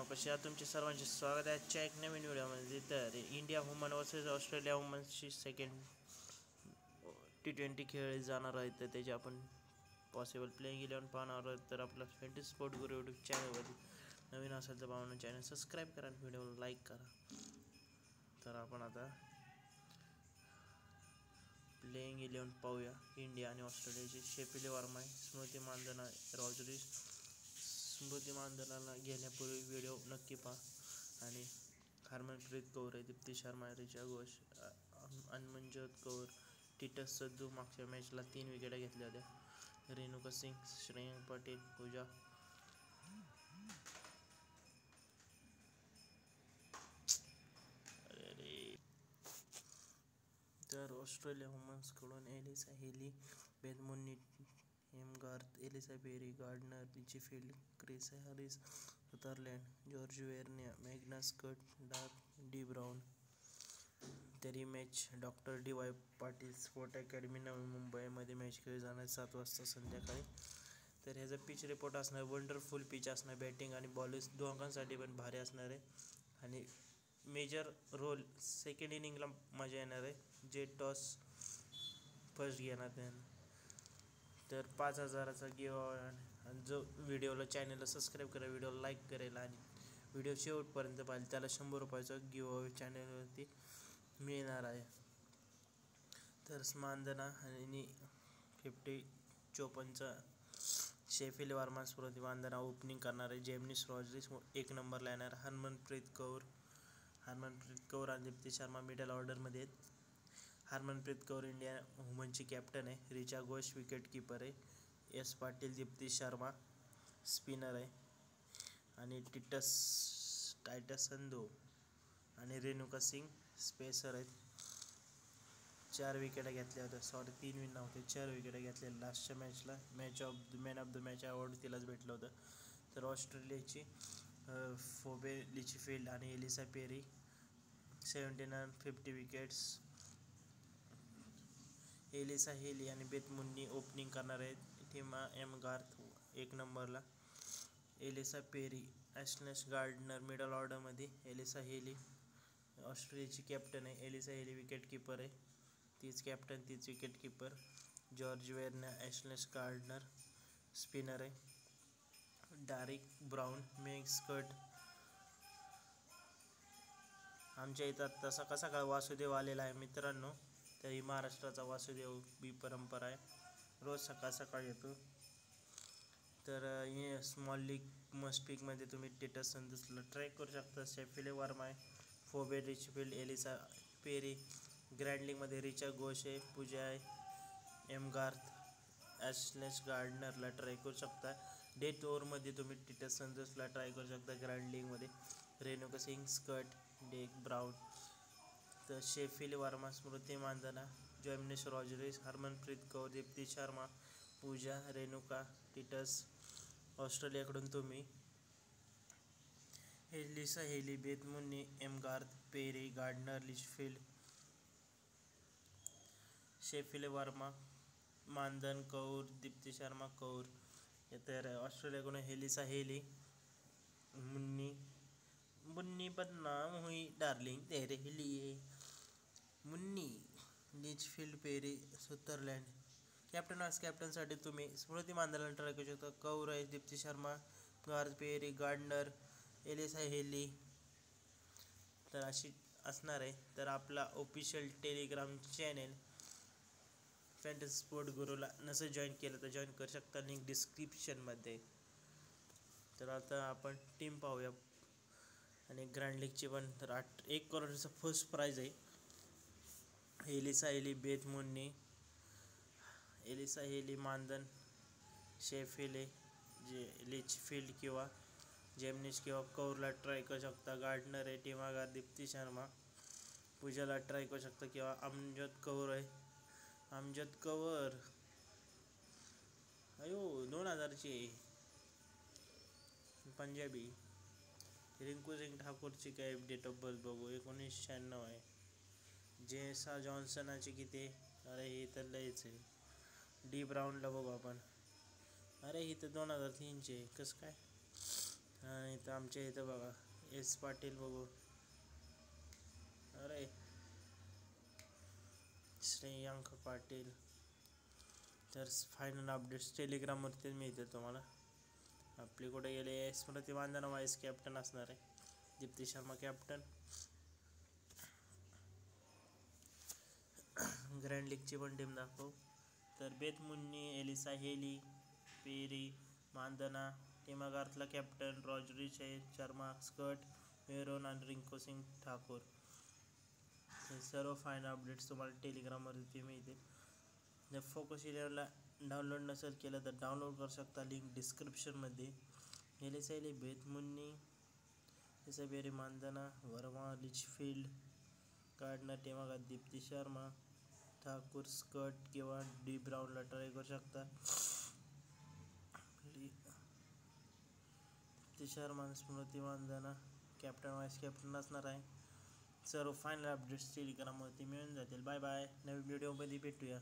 मित्रांनो, कसे आहात? तुमचे सर्वांचे स्वागत आहे आजच्या एक नवीन व्हिडिओमध्ये. तर इंडिया वुमन वर्सेस ऑस्ट्रेलिया वुमन्सची सेकंड T20 खेळ जाणार आहेत, तर त्याचे आपण पॉसिबल प्लेइंग 11 पाहणार आहोत. तर आपला फॅन्टसी स्पोर्ट गुरु यूट्यूब चॅनलवरती नवीन असेल तर पाहून चॅनल सबस्क्राईब करा, व्हिडिओला लाईक करा. तर आपण आता प्लेइंग 11 पाहूया. इंडिया आणि ऑस्ट्रेलियाची. शेफिली वर्मा आहे, स्मृती मानधना, रॉजरीस. स्मृती मानधनाला घेण्यापूर्वी व्हिडिओ नक्की पहा. आणि हरमनप्रीत कौर आहे, दीप्ती शर्मा, ऋचा घोष, अमनजोत कौर, टिटस सद्धू. मागच्या मॅचला 3 विकेटा घेतल्या होत्या. रेणुका सिंग, श्रेयंक पाटील, पूजा. तर ऑस्ट्रेलिया वुमन्सकडून Alyssa Healy, Beth Mooney, McGrath, Alyssa Perry, Gardner, Litchfield, Grace Harris, Sutherland, Georgia Wareham, Megan Schutt, D Brown. तरी match doctor DY Patil sport academy Navi मुंबईमध्ये मॅच खेळली जाणार 7 वाजता संध्याकाळी. तर ह्याचा पिच रिपोर्ट असणार, वंडरफुल पिच असणार, बॅटिंग आणि बॉलिंग दोघांसाठी पण भारी असणार आहे. आणि मेजर रोल सेकंड इनिंगला मजा येणार आहे, जे टॉस फर्स्ट घेणार त्यानं. तर 5,000चा गिव आणि जो व्हिडिओला चॅनलला सबस्क्राईब करा, व्हिडिओला लाईक करेल आणि व्हिडिओ शेवटपर्यंत पाहिजे त्याला 100 रुपयाचा गिव चॅनलवरती मिळणार आहे. तर मानधना आणि 54चा शेफिली वर्मा, स्मृती मानधना ओपनिंग करणार आहे. जेमिनी रॉजरीस 1 नंबरला येणार. हरमनप्रीत कौर आणि दीप्ती शर्मा मिडल ऑर्डरमध्ये आहेत. हरमनप्रीत कौर इंडिया वुमनची कॅप्टन आहे. ऋचा घोष विकेट कीपर आहे. S पाटील, दीप्ती शर्मा स्पिनर आहे. आणि टायटस संधू आणि रेणुका सिंग स्पेसर आहेत. 4 विकेटा घेतल्या होत्या, 3 विन नव्हते, 4 विकेटा घेतल्या लास्टच्या मॅचला. Man of the match award तिलाच भेटलं होतं. तर ऑस्ट्रेलियाची फोबे लिचीफील्ड आणि एलिसा पेरी 79 आणि 50 विकेट्स. एलिसा हेली आणि बेथ मुन्नी ओपनिंग करणार आहेत. टीमा एमगार्थ 1 नंबरला. Alyssa Perry, Ashleigh Gardner middle ऑर्डरमध्ये. एलिसा हेली ऑस्ट्रेलियाची कॅप्टन आहे. एलिसा हेली विकेट कीपर आहे, तीच कॅप्टन तीच wicket keeper. Georgia Wareham, Ashleigh Gardner spinner आहे. Darcie Brown, Megan Schutt. आमच्या इथं आता सकाळ सकाळ वासुदेव आलेला आहे मित्रांनो. तर ही महाराष्ट्राचा वासुदेव बी परंपरा आहे, रोज सकाळ सकाळ येतो. तर हे स्मॉल लीग मस्ट पिकमध्ये तुम्ही टिटस संधूसला ट्राय करू शकता. शेफिली वर्मा आहे, फोबे लिचीफील्ड, एलिसा पेरी. ग्रँड लीगमध्ये ऋचा घोष आहे, पूजा आहे, एमगार्थ, ॲशलेस गार्डनरला ट्राय करू शकता. डेथ ओव्हरमध्ये तुम्ही टिटस संधूसला ट्राय करू शकता. ग्रँड लीगमध्ये रेणुका सिंग, स्कट, डेक ब्राऊन. तर शेफिली वर्मा, स्मृती मानधना, जेमिनी रॉजरीस, हरमनप्रीत कौर, दीप्ती शर्मा, पूजा, रेणुका, टिटस. ऑस्ट्रेलियाकडून तुम्ही Alyssa Healy, Beth Mooney, McGrath, Perry, Gardner, Litchfield. Shafali Verma, Mandhana Kaur, Deepti Sharma Kaur. तर ऑस्ट्रेलियाकडून एलिसा हेली, मुन्नी बदनाम हुई डार्लिंग तेरे लिए, Mooney. Litchfield, Perry, Sutherland. Captain vice कॅप्टनसाठी तुम्ही स्मृती मानधनाला ट्राय करू शकता. कौर आहे, Deepti Sharma, Garth, Perry, Gardner, Alyssa Healy. तर अशी असणार आहे. तर आपला official Telegram channel fantasy sport गुरुला नसेल जॉईन केलं तर जॉईन करू शकता, लिंक डिस्क्रिप्शनमध्ये. तर आता आपण टीम पाहूया. आणि ग्रँड लीगची पण. तर 1 करोडचा फर्स्ट प्राईज आहे. Alyssa Healy, Beth Mooney, Alyssa Haley मानधन, शेफिली, लिचफील्ड किंवा जेमिनीज किंवा कौरला ट्राय करू शकता. गार्डनर आहे, टीमागार दीप्ती शर्मा, पूजाला ट्राय करू शकता किंवा अमनजोत कौर आहे. अमजद कौर 2000ची पंजाबी. रिंकू सिंग ठाकूरची काय डेट ऑफ बर्थ बघू, 1996 आहे. जेसा जॉन्सनाची किती? अरे ही तर लयच आहे. डी ब्राऊनला बघू आपण. अरे ही तर 2003ची आहे, कसं काय? आणि इथं आमच्या इथं बघा एस पाटील बघू, अरे श्रेयांक पाटील. तर फायनल अपडेट्स टेलिग्रामवरती मिळते तुम्हाला. आपली कुठे गेले, स्मृती मानधना वाईस कॅप्टन असणार आहे, दीप्ती शर्मा कॅप्टन. ग्रँड लीगची पण टीम दाखव. तर Beth Mooney, Alyssa Healy, Perry, Mandhana, टीमागार्थला कॅप्टन, रॉजरिच आहे, शर्मा, स्कट, वेरोन आणि रिंकू सिंग ठाकूर. हे सर्व फायनल अपडेट्स तुम्हाला टेलिग्रामवरती मिळतील. जर फोकस इलेव्हनला डाउनलोड नसेल केलं तर डाउनलोड करू शकता, लिंक डिस्क्रिप्शनमध्ये. Alyssa Healy, Beth Mooney, Perry, Mandhana, Verma, Litchfield, Gardner, Tahlia McGrath Deepti Sharma, Thakur, Schutt किंवा डी ब्राऊनला ट्राय करू शकता. Deepti Sharma, Smriti Mandhana captain vice captain असणार आहे. सर्व फायनल अपडेट्स टेलिग्रामवरती मिळून जातील. बाय बाय, नवीन व्हिडिओमध्ये भेटूया.